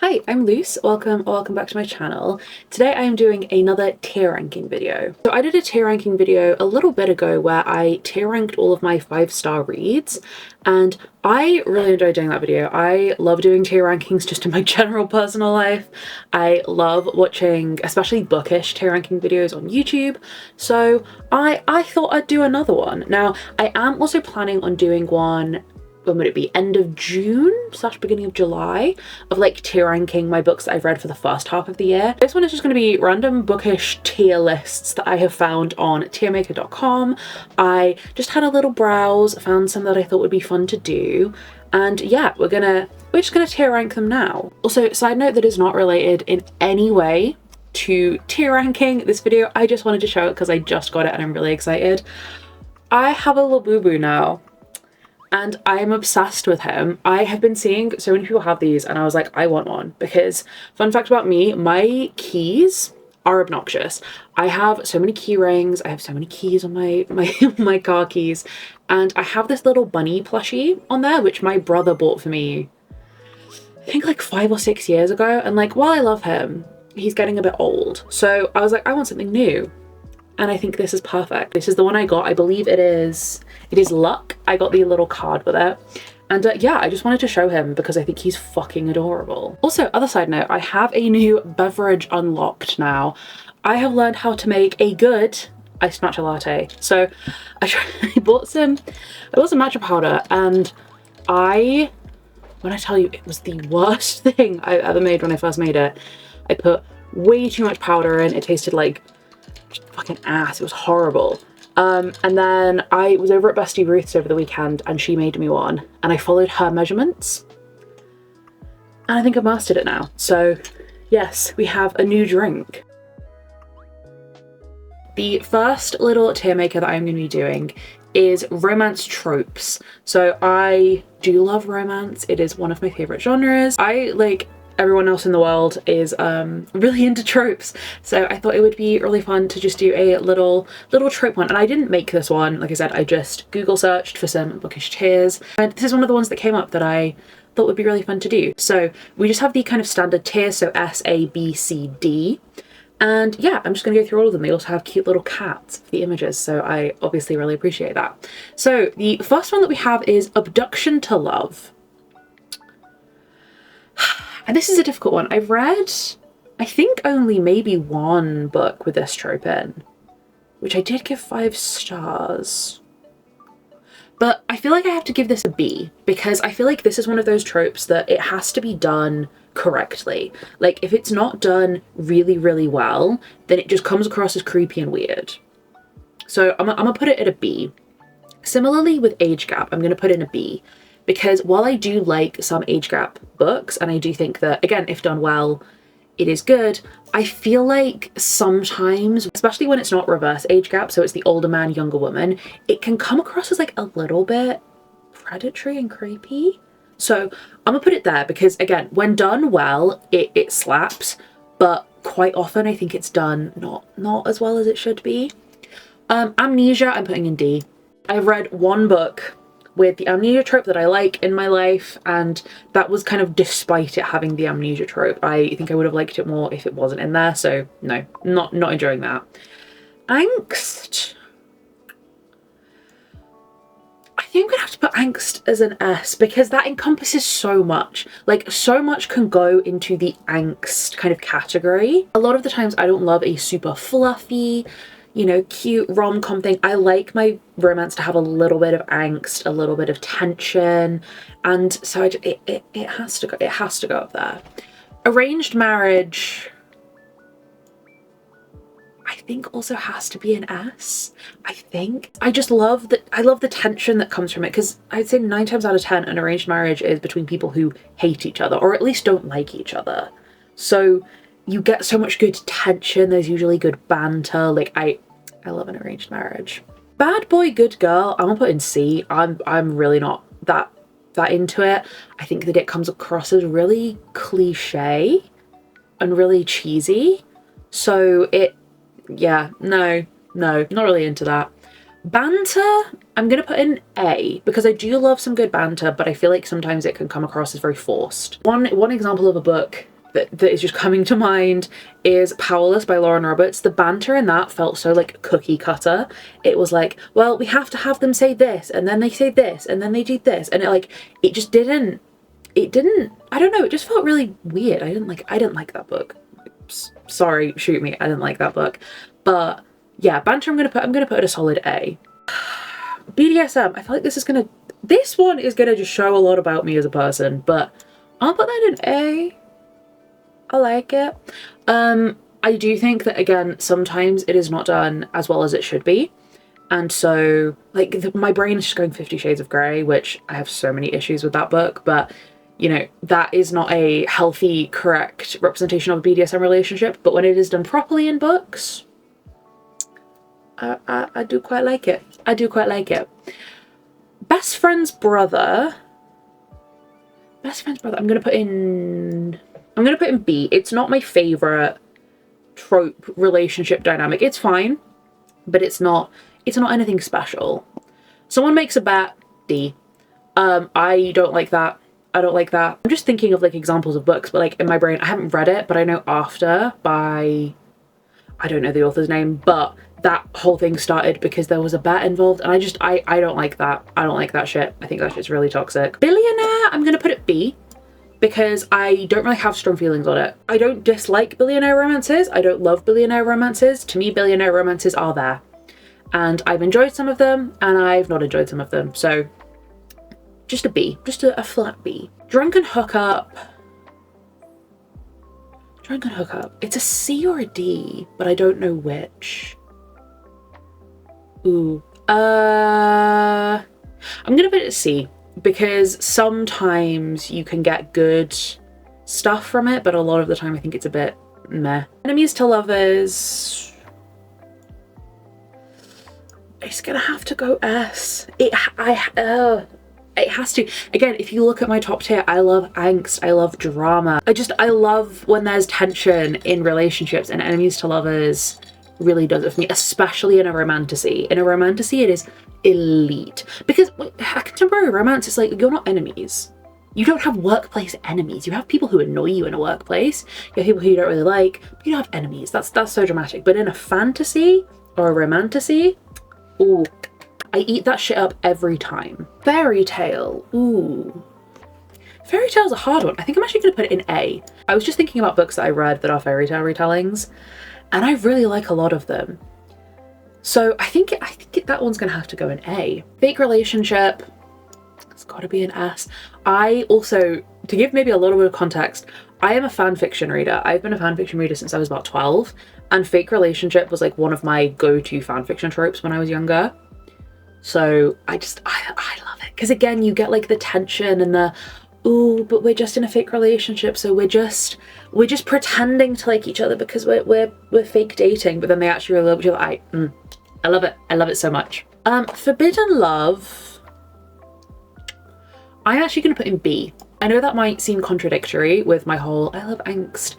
Hi, I'm Luce. Welcome back to my channel. Today I am doing another tier ranking video. So I did a tier ranking video a little bit ago where I tier ranked all of my 5-star reads, and I really enjoyed doing that video. I love doing tier rankings just in my general personal life. I love watching especially bookish tier ranking videos on YouTube, so I thought I'd do another one. Now I am also planning on doing one, when would it be, end of June / beginning of July, of like tier ranking my books that I've read for the first half of the year. This one is just going to be random bookish tier lists that I have found on tiermaker.com. I just had a little browse, found some that I thought would be fun to do, and yeah, we're just gonna tier rank them now. Also, side note that is not related in any way to tier ranking this video, I just wanted to show it because I just got it and I'm really excited. I have a little boo-boo now, and I am obsessed with him. I have been seeing so many people have these and I was like, I want one, because fun fact about me, my keys are obnoxious. I have so many key rings, I have so many keys on my car keys, and I have this little bunny plushie on there which my brother bought for me I think like 5 or 6 years ago, and like, while I love him, he's getting a bit old, so I was like, I want something new. And I think this is perfect. This is the one I got. I believe it is Luck. I got the little card with it. And yeah, I just wanted to show him because I think he's fucking adorable. Also, other side note, I have a new beverage unlocked now. I have learned how to make a good iced matcha latte. So I bought some matcha powder, and when I tell you it was the worst thing I ever made when I first made it. I put way too much powder in. It tasted like fucking ass. It was horrible. And then I was over at Bestie Ruth's over the weekend and she made me one, and I followed her measurements and I think I've mastered it now. So yes, we have a new drink. The first little tier maker that I'm going to be doing is romance tropes. So I do love romance. It is one of my favorite genres. I, like everyone else in the world, is really into tropes, so I thought it would be really fun to just do a little trope one. And I didn't make this one, like I said, I just Google searched for some bookish tiers, and this is one of the ones that came up that I thought would be really fun to do. So we just have the kind of standard tier, so S, A, B, C, D, and yeah, I'm just gonna go through all of them. They also have cute little cats for the images, so I obviously really appreciate that. So the first one that we have is Abduction to Love. And this is a difficult one. I've read, I think, only maybe one book with this trope in, which I did give 5 stars. But I feel like I have to give this a B, because I feel like this is one of those tropes that it has to be done correctly. Like, if it's not done really, really well, then it just comes across as creepy and weird. So I'm gonna put it at a B. Similarly with age gap, I'm gonna put in a B. Because while I do like some age gap books, and I do think that, again, if done well, it is good, I feel like sometimes, especially when it's not reverse age gap, so it's the older man, younger woman, it can come across as like a little bit predatory and creepy. So I'm gonna put it there because, again, when done well, it slaps, but quite often I think it's done not as well as it should be. Amnesia, I'm putting in D. I've read one book with the amnesia trope that I like in my life, and that was kind of despite it having the amnesia trope. I think I would have liked it more if it wasn't in there, so no, not enjoying that. Angst. I think I'm gonna have to put angst as an S, because that encompasses so much. Like, so much can go into the angst kind of category. A lot of the times I don't love a super fluffy, you know, cute rom-com thing. I like my romance to have a little bit of angst, a little bit of tension, and so it has to go up there. Arranged marriage, I think, also has to be an S. I think I just love that. I love the tension that comes from it, because I'd say 9 times out of 10 an arranged marriage is between people who hate each other, or at least don't like each other. So you get so much good tension. There's usually good banter. Like, I love an arranged marriage. Bad boy, good girl, I'm gonna put in C. I'm really not that into it. I think that it comes across as really cliche and really cheesy. So yeah, no, not really into that. Banter, I'm gonna put in A, because I do love some good banter, but I feel like sometimes it can come across as very forced. One example of a book that is just coming to mind is Powerless by Lauren Roberts. The banter in that felt so like cookie cutter. It was like, well, we have to have them say this, and then they say this, and then they do this, and it just didn't, I don't know, it just felt really weird. I didn't like that book. Sorry, shoot me, I didn't like that book. But yeah, banter, I'm gonna put it a solid A. BDSM, I feel like this one is gonna just show a lot about me as a person, but I'll put that in A. I like it. I do think that, again, sometimes it is not done as well as it should be. And so, like, my brain is just going 50 Shades of Grey, which I have so many issues with that book, but, you know, that is not a healthy, correct representation of a BDSM relationship. But when it is done properly in books, I do quite like it. I do quite like it. Best friend's brother. I'm gonna put in B. It's not my favorite trope relationship dynamic. It's fine, but it's not anything special. Someone makes a bet, D. I don't like that. I don't like that. I'm just thinking of like examples of books, but like in my brain, I haven't read it, but I know After by, I don't know the author's name, but that whole thing started because there was a bet involved, and I don't like that. I don't like that shit. I think that shit's really toxic. Billionaire, I'm gonna put it B, because I don't really have strong feelings on it. I don't dislike billionaire romances. I don't love billionaire romances. To me, billionaire romances are there. And I've enjoyed some of them, and I've not enjoyed some of them. So just a B, just a flat B. Drunken hookup. Drunken hookup. It's a C or a D, but I don't know which. Ooh. I'm gonna put it C, because sometimes you can get good stuff from it, but a lot of the time I think it's a bit meh. Enemies to lovers. It's gonna have to go S. It has to. Again, if you look at my top tier, I love angst, I love drama. I love when there's tension in relationships, and enemies to lovers really does it for me, especially in a romantasy. In a romantasy, it is elite. Because a contemporary romance is like, you're not enemies. You don't have workplace enemies. You have people who annoy you in a workplace. You have people who you don't really like, but you don't have enemies. That's so dramatic. But in a fantasy or a romantasy, ooh, I eat that shit up every time. Fairy tale, ooh. Fairy tale's a hard one. I think I'm actually gonna put it in A. I was just thinking about books that I read that are fairy tale retellings, and I really like a lot of them. So I think that one's gonna have to go in A. Fake relationship, it's gotta be an S. I also, to give maybe a little bit of context, I am a fan fiction reader. I've been a fan fiction reader since I was about 12, and fake relationship was like one of my go-to fan fiction tropes when I was younger. So I love it. Because again, you get like the tension and the, ooh, but we're just in a fake relationship, so we're just pretending to like each other because we're fake dating, but then they actually really love each other. I love it. I love it so much. Forbidden love, I'm actually gonna put in B. I know that might seem contradictory with my whole I love angst,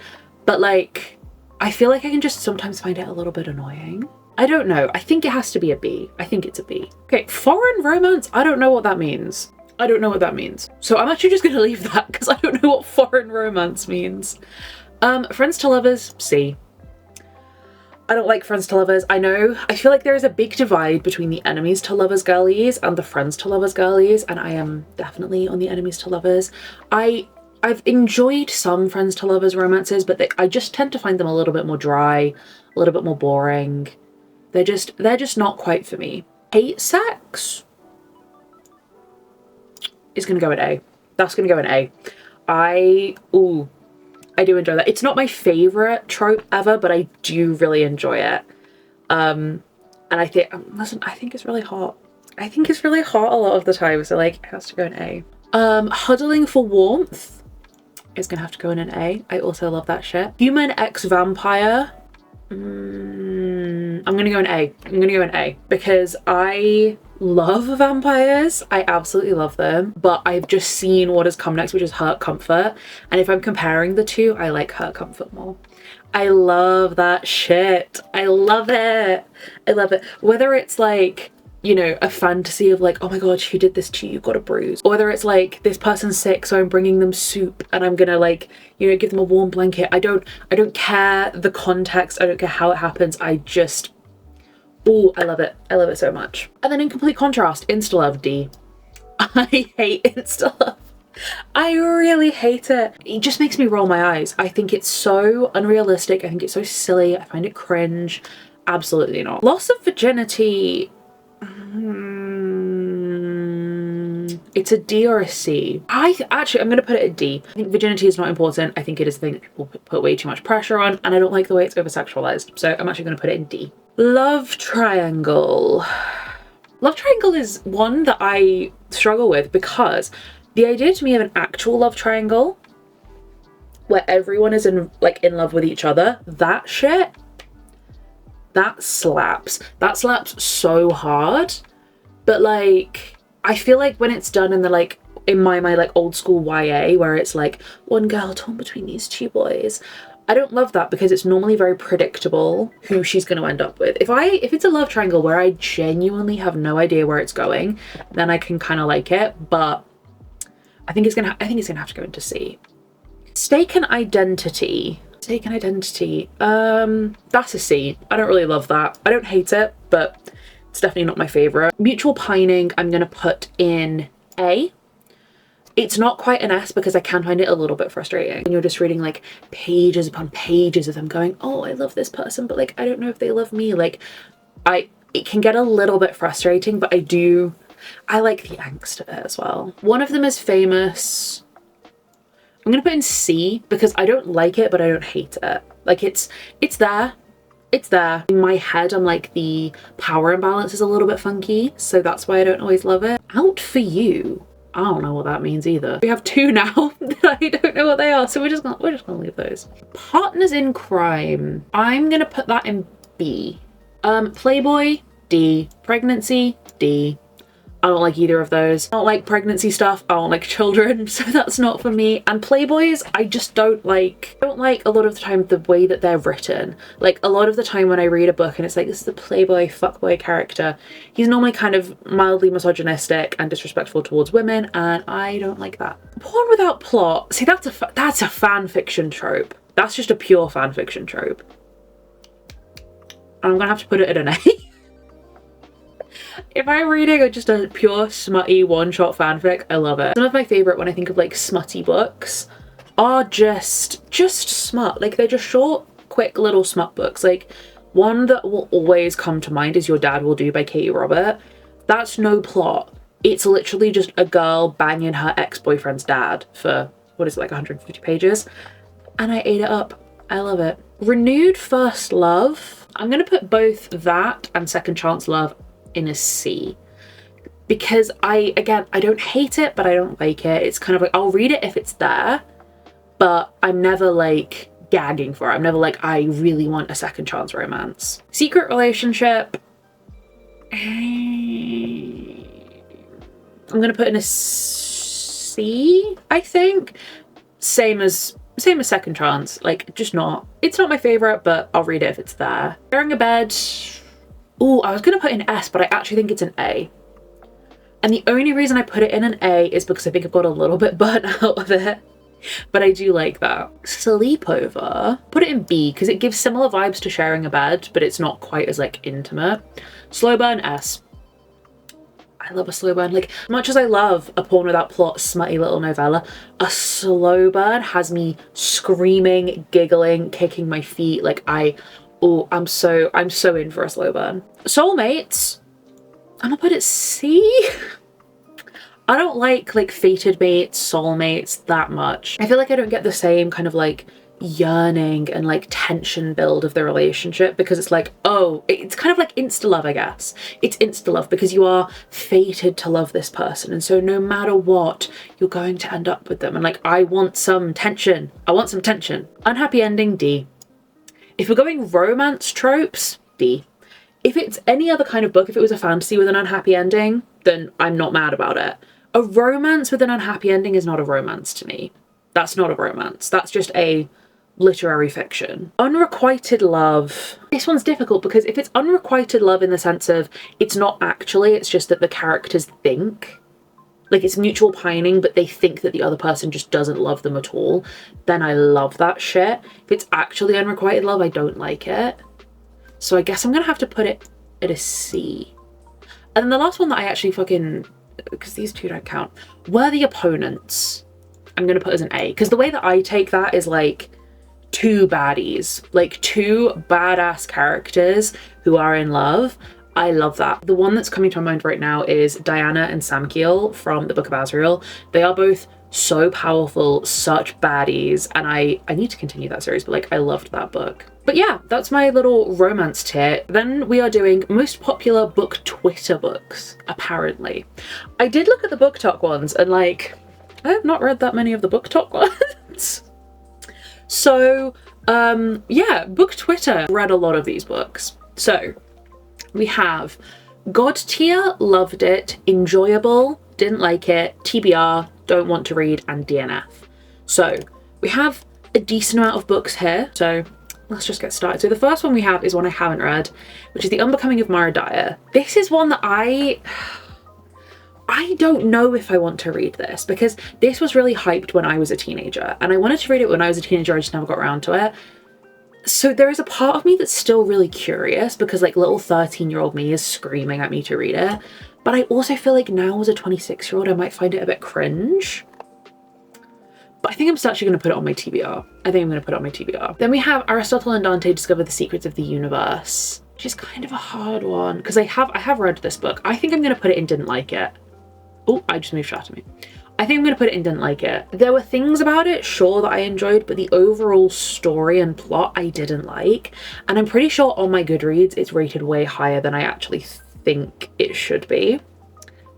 but like I feel like I can just sometimes find it a little bit annoying. I don't know. I think it has to be a B. I think it's a B. Okay, foreign romance, I don't know what that means. I don't know what that means. So I'm actually just gonna leave that because I don't know what foreign romance means. Friends to lovers, C. I don't like friends to lovers. I feel like there is a big divide between the enemies to lovers girlies and the friends to lovers girlies, and I am definitely on the enemies to lovers. I've enjoyed some friends to lovers romances, but I just tend to find them a little bit more dry, a little bit more boring. They're just not quite for me. Hate sex is gonna go in A. That's gonna go in A. I do enjoy that. It's not my favorite trope ever, but I do really enjoy it. And I think, listen, I think it's really hot. I think it's really hot a lot of the time, so like it has to go in A. Huddling for warmth is gonna have to go in an A. I also love that shit. Human X Vampire. I'm gonna go in A. I'm gonna go in A because I love vampires. I absolutely love them, but I've just seen what has come next, which is Hurt Comfort. And if I'm comparing the two, I like Hurt Comfort more. I love that shit. I love it. I love it. Whether it's like you know, a fantasy of like, oh my god, who did this to you? You got a bruise. Or whether it's like, this person's sick, so I'm bringing them soup and I'm gonna like, you know, give them a warm blanket. I don't care the context. I don't care how it happens. I just, oh, I love it. I love it so much. And then in complete contrast, insta-love D. I hate insta-love. I really hate it. It just makes me roll my eyes. I think it's so unrealistic. I think it's so silly. I find it cringe. Absolutely not. Loss of virginity. It's a D or a C. I'm gonna put it a D. I think virginity is not important. I think it is a thing that people put way too much pressure on, and I don't like the way it's over-sexualized. So I'm actually gonna put it in D. Love triangle. Love triangle is one that I struggle with because the idea to me of an actual love triangle where everyone is in love with each other, that shit, that slaps. That slaps so hard. But like, I feel like when it's done in the like, in my like old school YA, where it's like one girl torn between these two boys, I don't love that because it's normally very predictable who she's going to end up with. If it's a love triangle where I genuinely have no idea where it's going, then I can kind of like it, but I think it's gonna have to go into C. Stake and identity. Stake and identity. That's a C. I don't really love that. I don't hate it, but it's definitely not my favorite. Mutual pining, I'm gonna put in A. It's not quite an S because I can find it a little bit frustrating. And you're just reading like pages upon pages of them going, oh, I love this person, but like, I don't know if they love me. Like, it can get a little bit frustrating, but I like the angst of it as well. One of them is famous. I'm gonna put in C because I don't like it, but I don't hate it. Like it's there. It's there. In my head, I'm like, the power imbalance is a little bit funky, so that's why I don't always love it. Out for you. I don't know what that means either. We have two now that I don't know what they are, so we're just gonna leave those. Partners in crime. I'm gonna put that in B. Playboy, D. Pregnancy, D. I don't like either of those. I don't like pregnancy stuff. I don't like children, so that's not for me. And Playboys, I just don't like. I don't like a lot of the time the way that they're written. Like a lot of the time when I read a book and it's like, this is the Playboy fuckboy character, he's normally kind of mildly misogynistic and disrespectful towards women, and I don't like that. Porn without plot. See, that's a fan fiction trope. That's just a pure fan fiction trope. I'm gonna have to put it in an A. If I'm reading just a pure smutty one-shot fanfic, I love it. Some of my favorite when I think of like smutty books are just smut. Like they're just short, quick little smut books. Like one that will always come to mind is Your Dad Will Do by Katie Robert. That's no plot. It's literally just a girl banging her ex-boyfriend's dad for, what is it, like 150 pages? And I ate it up. I love it. Renewed First Love. I'm gonna put both that and Second Chance Love in a C because I don't hate it, but I don't like it. It's kind of like, I'll read it if it's there, but I'm never like gagging for it. I'm never like, I really want a second chance romance. Secret Relationship. I'm gonna put in a C, I think. Same as Second Chance. Like, just not. It's not my favorite, but I'll read it if it's there. Sharing a Bed. Oh, I was gonna put in S, but I actually think it's an A. And the only reason I put it in an A is because I think I've got a little bit burnt out of it. But I do like that. Sleepover. Put it in B because it gives similar vibes to Sharing a Bed, but it's not quite as like intimate. Slow burn, S. I love a slow burn. Like, as much as I love a porn without plot, smutty little novella, a slow burn has me screaming, giggling, kicking my feet. Like I'm so in for a slow burn. Soulmates. I'm gonna put it C. I don't like fated mates, soulmates that much. I feel like I don't get the same kind of like yearning and like tension build of the relationship because it's like, oh, it's kind of like insta-love, I guess. It's insta-love because you are fated to love this person, and so no matter what, you're going to end up with them. And like, I want some tension. I want some tension. Unhappy ending, D. If we're going romance tropes, D. If it's any other kind of book, if it was a fantasy with an unhappy ending, then I'm not mad about it. A romance with an unhappy ending is not a romance to me. That's not a romance. That's just a literary fiction. Unrequited love. This one's difficult because if it's unrequited love in the sense of it's not actually, it's just that the characters think, like it's mutual pining, but they think that the other person just doesn't love them at all, then I love that shit. If it's actually unrequited love, I don't like it. So I guess I'm gonna have to put it at a C. And then the last one that I actually fucking, because these two don't count, Worthy Opponents, I'm gonna put as an A. Because the way that I take that is like two baddies, like two badass characters who are in love. I love that. The one that's coming to my mind right now is Diana and Samkiel from the Book of Azriel. They are both so powerful, such baddies, and I need to continue that series, but like I loved that book. But yeah, that's my little romance tier. Then we are doing most popular book Twitter books, apparently. I did look at the book talk ones and like, I have not read that many of the book talk ones. So yeah, book Twitter, read a lot of these books. So we have God tier, loved it, enjoyable, didn't like it, TBR, don't want to read, and DNF. So we have a decent amount of books here, so let's just get started. So the first one we have is one I haven't read, which is The Unbecoming of Mara Dyer. This is one that I don't know if I want to read this, because this was really hyped when I was a teenager, and I wanted to read it when I was a teenager, I just never got around to it. So there is a part of me that's still really curious, because like little 13-year-old me is screaming at me to read it. But I also feel like now as a 26-year-old, I might find it a bit cringe. But I think I'm still actually going to put it on my TBR. I think I'm going to put it on my TBR. Then we have Aristotle and Dante Discover the Secrets of the Universe, which is kind of a hard one, because I have read this book. I think I'm going to put it in didn't like it. Oh, I just moved shot at me. I think I'm going to put it in didn't like it. There were things about it, sure, that I enjoyed, but the overall story and plot I didn't like. And I'm pretty sure on my Goodreads it's rated way higher than I actually think it should be.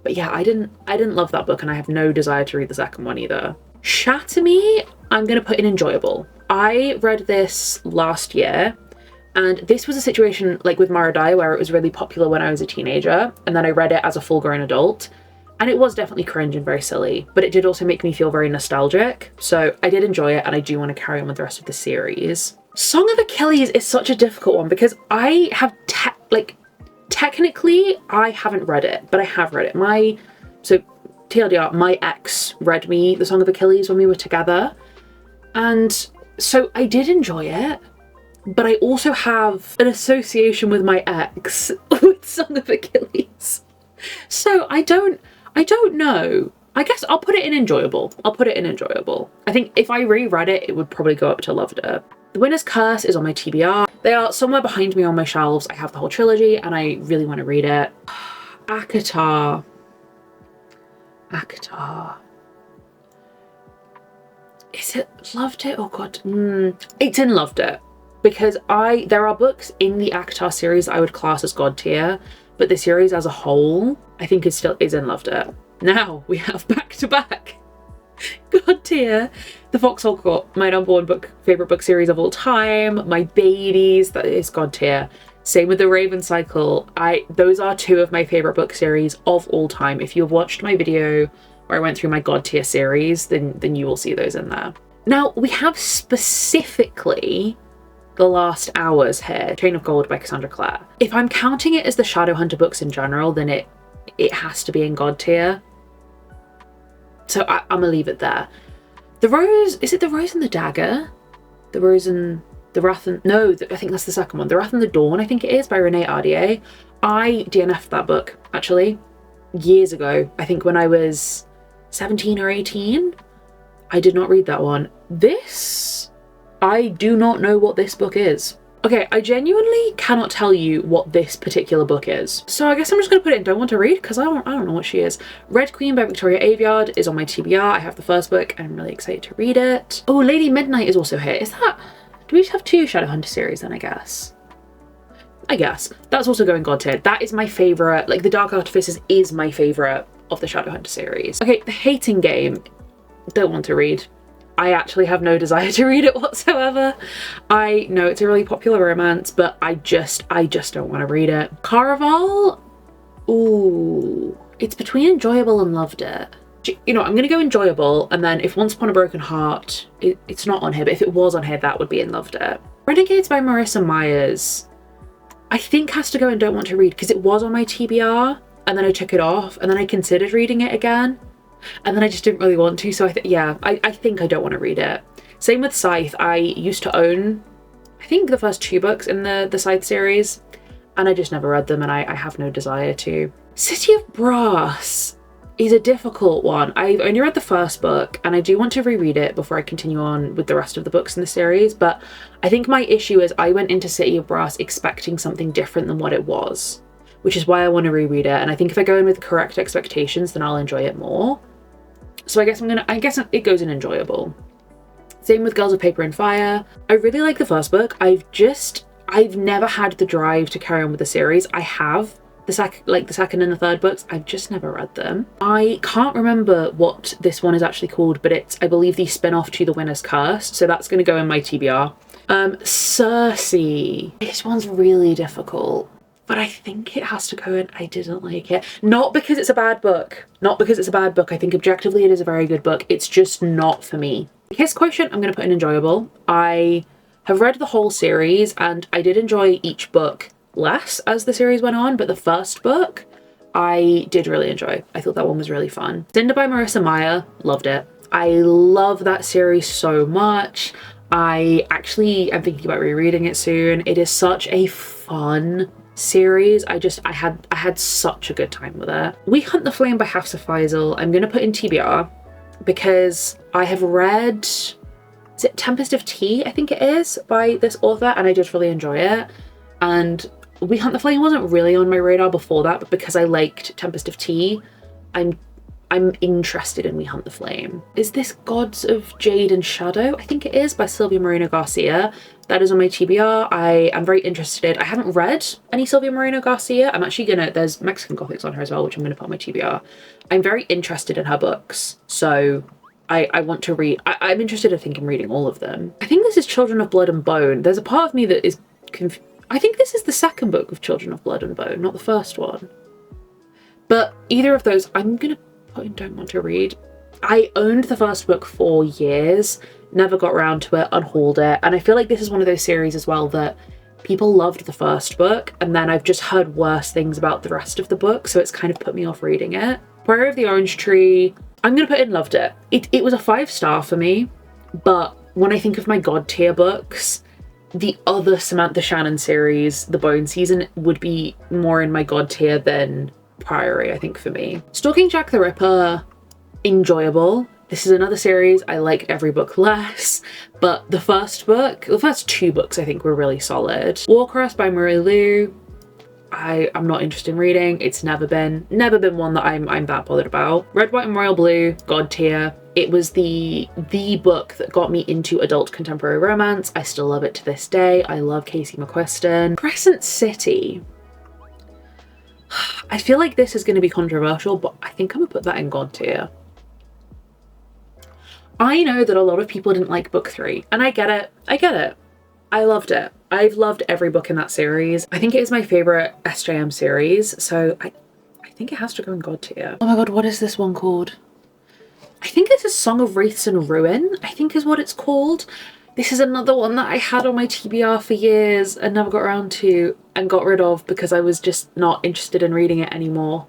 But yeah, I didn't love that book, and I have no desire to read the second one either. Shatter Me, I'm going to put in enjoyable. I read this last year, and this was a situation like with Mara Dyer where it was really popular when I was a teenager, and then I read it as a full-grown adult. And it was definitely cringe and very silly, but it did also make me feel very nostalgic. So I did enjoy it, and I do want to carry on with the rest of the series. Song of Achilles is such a difficult one because I have, technically I haven't read it, but I have read it. So TLDR, my ex read me the Song of Achilles when we were together. And so I did enjoy it, but I also have an association with my ex with Song of Achilles. So I don't know. I guess I'll put it in enjoyable. I'll put it in enjoyable. I think if I reread it, it would probably go up to loved it. The Winner's Curse is on my TBR. They are somewhere behind me on my shelves. I have the whole trilogy and I really want to read it. ACOTAR. Is it loved it? Oh god. It's in loved it. Because there are books in the ACOTAR series I would class as god tier, but the series as a whole, I think it still is in loved it. Now we have back to back god tier. The Foxhole Court, my number one favorite book series of all time. My babies, that is god tier. Same with the Raven Cycle. Those are two of my favorite book series of all time. If you've watched my video where I went through my god tier series, then you will see those in there. Now we have specifically The Last Hours here, Chain of Gold by Cassandra Clare. If I'm counting it as the Shadowhunter books in general, then it has to be in god tier. So I'm gonna leave it there. The Rose, is it The Rose and the Dagger? The Rose and the Wrath and, no, I think that's the second one. The Wrath and the Dawn, I think it is, by Renee Ardier. I DNF'd that book, actually, years ago. I think when I was 17 or 18. I did not read that one. This, I do not know what this book is. Okay, I genuinely cannot tell you what this particular book is. So I guess I'm just gonna put it in don't want to read because I don't know what she is. Red Queen by Victoria Aveyard is on my TBR. I have the first book and I'm really excited to read it. Oh, Lady Midnight is also here. Is that, do we just have two Shadowhunter series then, I guess? That's also going god tier. That is my favorite, like the Dark Artificers is my favorite of the Shadowhunter series. Okay, The Hating Game, don't want to read. I actually have no desire to read it whatsoever. I know it's a really popular romance, but I just don't want to read it. Caraval, ooh, it's between enjoyable and loved it. You know, I'm gonna go enjoyable, and then if Once Upon a Broken Heart, it's not on here, but if it was on here, that would be in Loved It. Renegades by Marissa Myers, I think has to go in Don't Want to Read, because it was on my TBR, and then I took it off, and then I considered reading it again, and then I just didn't really want to, so I think I don't want to read it. Same with Scythe. I used to own, I think, the first 2 books in the Scythe series, and I just never read them, and I have no desire to. City of Brass is a difficult one. I've only read the first book, and I do want to reread it before I continue on with the rest of the books in the series, but I think my issue is I went into City of Brass expecting something different than what it was, which is why I want to reread it, and I think if I go in with correct expectations, then I'll enjoy it more. So I guess it goes in enjoyable. Same with Girls of Paper and Fire. I really like the first book. I've never had the drive to carry on with the series. I have the second and the third books. I've just never read them. I can't remember what this one is actually called, but it's, I believe, the spin-off to The Winner's Curse. So that's going to go in my TBR. Circe. This one's really difficult, but I think it has to go in I didn't like it. Not because it's a bad book. Not because it's a bad book. I think objectively it is a very good book. It's just not for me. Kiss Quotient, I'm going to put in enjoyable. I have read the whole series, and I did enjoy each book less as the series went on, but the first book I did really enjoy. I thought that one was really fun. Cinder by Marissa Meyer, loved it. I love that series so much. I actually am thinking about rereading it soon. It is such a fun series. I had such a good time with it. We Hunt the Flame by Hafsa Faisal, I'm going to put in TBR because I have read, is it Tempest of Tea, I think it is, by this author, and I just really enjoy it. And We Hunt the Flame wasn't really on my radar before that, but because I liked Tempest of Tea, I'm interested in We Hunt the Flame. Is this Gods of Jade and Shadow? I think it is, by Silvia Moreno Garcia. That is on my TBR. I am very interested. I haven't read any Silvia Moreno Garcia. I'm actually gonna, there's Mexican Gothics on her as well, which I'm gonna put on my TBR. I'm very interested in her books, so I want to read. I'm interested, I think, in reading all of them. I think this is Children of Blood and Bone. There's a part of me that is I think this is the second book of Children of Blood and Bone, not the first one. But either of those, I'm gonna put in Don't Want to Read. I owned the first book for years, never got around to it, unhauled it, and I feel like this is one of those series as well that people loved the first book, and then I've just heard worse things about the rest of the book, so it's kind of put me off reading it. Prairie of the Orange Tree, I'm gonna put in Loved It. It was a 5-star for me, but when I think of my god tier books, the other Samantha Shannon series, The Bone Season, would be more in my god tier than Priory, I think, for me. Stalking Jack the Ripper, enjoyable. This is another series I liked every book less, but the first 2 books I think were really solid. Warcrest by Marie Lu, I'm not interested in reading. It's never been one that I'm that bothered about. Red, White and Royal Blue, god tier. It was the book that got me into adult contemporary romance. I still love it to this day. I love Casey McQuiston. Crescent City. I feel like this is going to be controversial, but I think I'm gonna put that in god tier. I know that a lot of people didn't like book 3, and I get it. I loved it. I've loved every book in that series. I think it is my favorite SJM series, so I think it has to go in god tier. Oh my god, what is this one called? I think this is Song of Wreaths and Ruin, I think is what it's called. This is another one that I had on my TBR for years and never got around to and got rid of because I was just not interested in reading it anymore.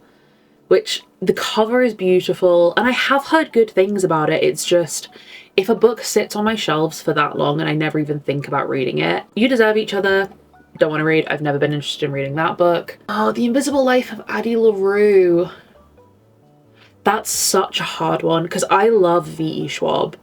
Which, the cover is beautiful, and I have heard good things about it. It's just, if a book sits on my shelves for that long and I never even think about reading it. You Deserve Each Other, don't want to read. I've never been interested in reading that book. Oh, The Invisible Life of Addie LaRue. That's such a hard one because I love V.E. Schwab,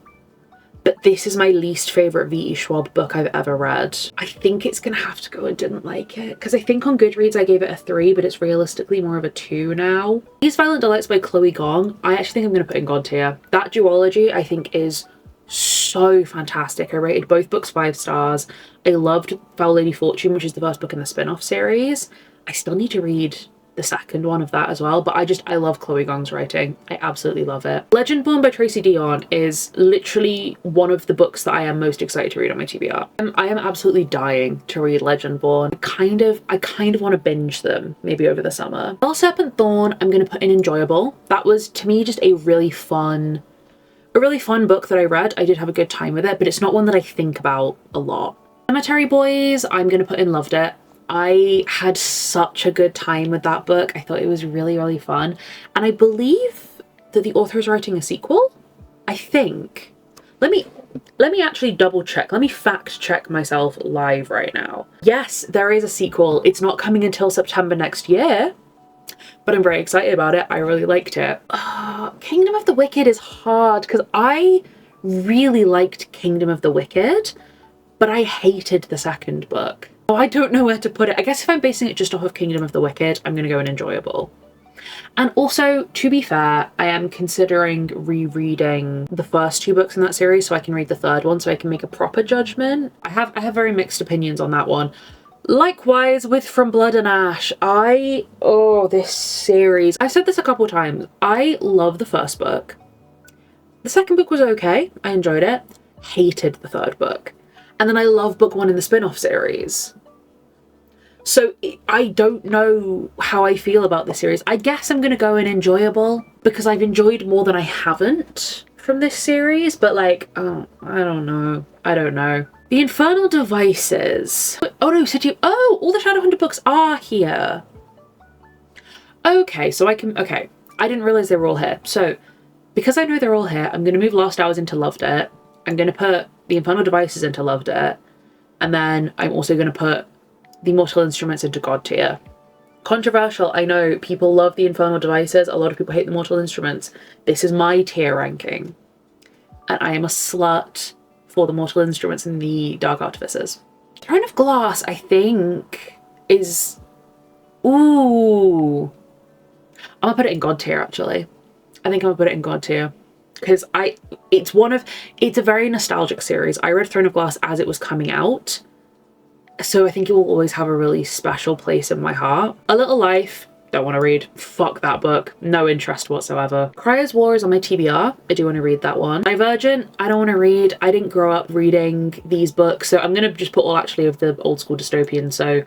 but this is my least favourite V.E. Schwab book I've ever read. I think it's gonna have to go and Didn't Like It, because I think on Goodreads I gave it a 3, but it's realistically more of a 2 now. These Violent Delights by Chloe Gong, I actually think I'm gonna put in god tier. That duology I think is so fantastic. I rated both books 5 stars. I loved Foul Lady Fortune, which is the first book in the spin-off series. I still need to read the second one of that as well, but I love Chloe Gong's writing. I absolutely love it. Legendborn by Tracy Deonn is literally one of the books that I am most excited to read on my TBR. I am absolutely dying to read Legendborn. I kind of want to binge them maybe over the summer. Bell Serpent Thorn, I'm going to put in enjoyable. That was, to me, just a really fun book that I read. I did have a good time with it, but it's not one that I think about a lot. Cemetery Boys, I'm going to put in loved it. I had such a good time with that book. I thought it was really, really fun. And I believe that the author is writing a sequel, I think. Let me actually double check. Let me fact check myself live right now. Yes, there is a sequel. It's not coming until September next year, but I'm very excited about it. I really liked it. Kingdom of the Wicked is hard because I really liked Kingdom of the Wicked, but I hated the second book. Oh, I don't know where to put it. I guess if I'm basing it just off of Kingdom of the Wicked, I'm going to go in enjoyable. And also, to be fair, I am considering rereading the first two books in that series so I can read the third one so I can make a proper judgment. I have very mixed opinions on that one. Likewise with From Blood and Ash. This series. I've said this a couple times. I love the first book. The second book was okay. I enjoyed it. Hated the third book. And then I love book one in the spin-off series. So I don't know how I feel about this series. I guess I'm going to go in enjoyable because I've enjoyed more than I haven't from this series. But like, I don't know. The Infernal Devices. Oh no, all the Shadowhunter books are here. Okay, so I didn't realize they were all here. So because I know they're all here, I'm going to move Lost Hours into Loved It. I'm going to put the Infernal Devices into Loved It. And then I'm also going to put the Mortal Instruments into God tier. Controversial, I know. People love the Infernal Devices. A lot of people hate the Mortal Instruments. This is my tier ranking. And I am a slut for the Mortal Instruments and the Dark Artificers. Throne of Glass, I think, is... Ooh. I'm gonna put it in God tier, actually. I think I'm gonna put it in God tier. Because it's a very nostalgic series. I read Throne of Glass as it was coming out. So I think it will always have a really special place in my heart. A Little Life, don't want to read. Fuck that book. No interest whatsoever. Cryer's War is on my TBR. I do want to read that one. Divergent, I don't want to read. I didn't grow up reading these books. So I'm going to just put all actually of the old school dystopian. So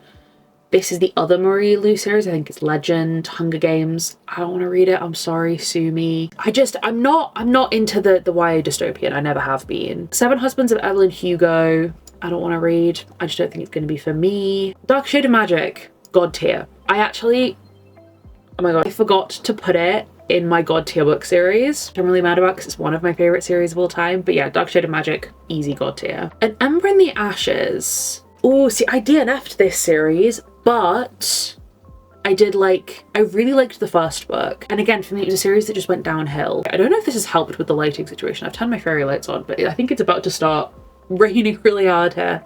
this is the other Marie Lu series. I think it's Legend, Hunger Games. I don't want to read it. I'm sorry, sue me. I'm not into the YA dystopian. I never have been. Seven Husbands of Evelyn Hugo. I don't want to read. I just don't think it's going to be for me. Dark Shade of Magic, God tier. Oh my god, I forgot to put it in my God tier book series, which I'm really mad about because it's one of my favorite series of all time. But yeah, Dark Shade of Magic, easy God tier. An Ember in the Ashes. Oh, see, I DNF'd this series, but I really liked the first book. And again, for me, it was a series that just went downhill. I don't know if this has helped with the lighting situation. I've turned my fairy lights on, but I think it's about to start raining really hard here.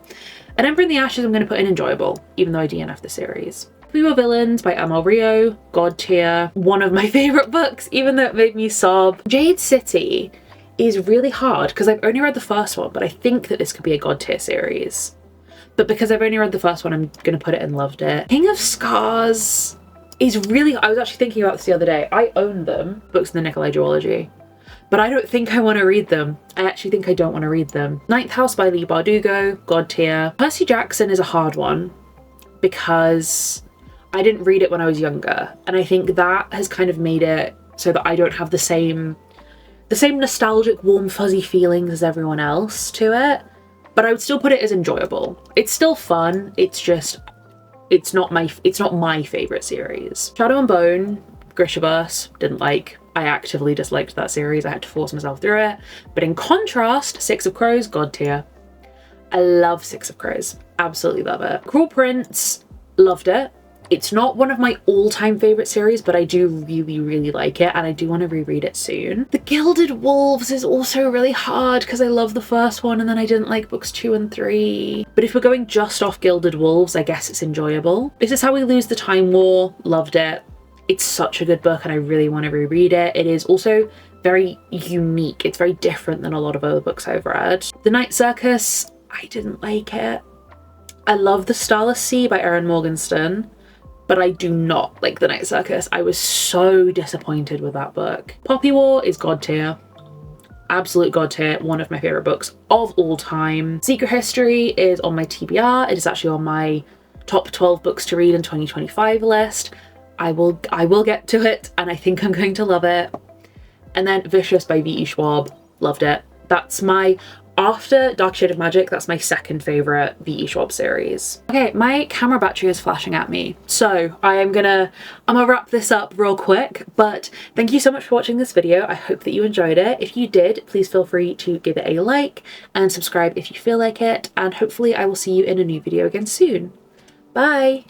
An Ember in the Ashes, I'm going to put in enjoyable, even though I DNF the series. We Were Villains by Amal Rio, God tier. One of my favorite books, even though it made me sob. Jade City is really hard because I've only read the first one, but I think that this could be a God tier series. But because I've only read the first one, I'm going to put it in Loved It. King of Scars is really... I was actually thinking about this the other day. I own them, books in the Nikolai duology, but I don't think I want to read them. I actually think I don't want to read them. Ninth House by Leigh Bardugo, God tier. Percy Jackson is a hard one because I didn't read it when I was younger, and I think that has kind of made it so that I don't have the same nostalgic, warm, fuzzy feelings as everyone else to it. But I would still put it as enjoyable. It's still fun. It's just, it's not my favorite series. Shadow and Bone, Grishaverse, didn't like. I actively disliked that series. I had to force myself through it. But in contrast, Six of Crows, God tier. I love Six of Crows. Absolutely love it. Cruel Prince, loved it. It's not one of my all-time favorite series, but I do really, really like it, and I do want to reread it soon. The Gilded Wolves is also really hard because I love the first one and then I didn't like books 2 and 3. But if we're going just off Gilded Wolves, I guess it's enjoyable. This Is How We Lose the Time War, loved it. It's such a good book and I really want to reread it. It is also very unique. It's very different than a lot of other books I've read. The Night Circus, I didn't like it. I love The Starless Sea by Erin Morgenstern. but I do not like The Night Circus. I was so disappointed with that book. Poppy War is god tier. Absolute god tier, one of my favorite books of all time. Secret History is on my TBR. It is actually on my top 12 books to read in 2025 list. I will get to it, and I think I'm going to love it. And then Vicious by V.E. Schwab, loved it. That's my, after Dark Shade of Magic, that's my second favorite V.E. Schwab series. Okay, my camera battery is flashing at me, so I'm gonna wrap this up real quick, but thank you so much for watching this video. I hope that you enjoyed it. If you did, please feel free to give it a like and subscribe if you feel like it, and hopefully I will see you in a new video again soon. Bye!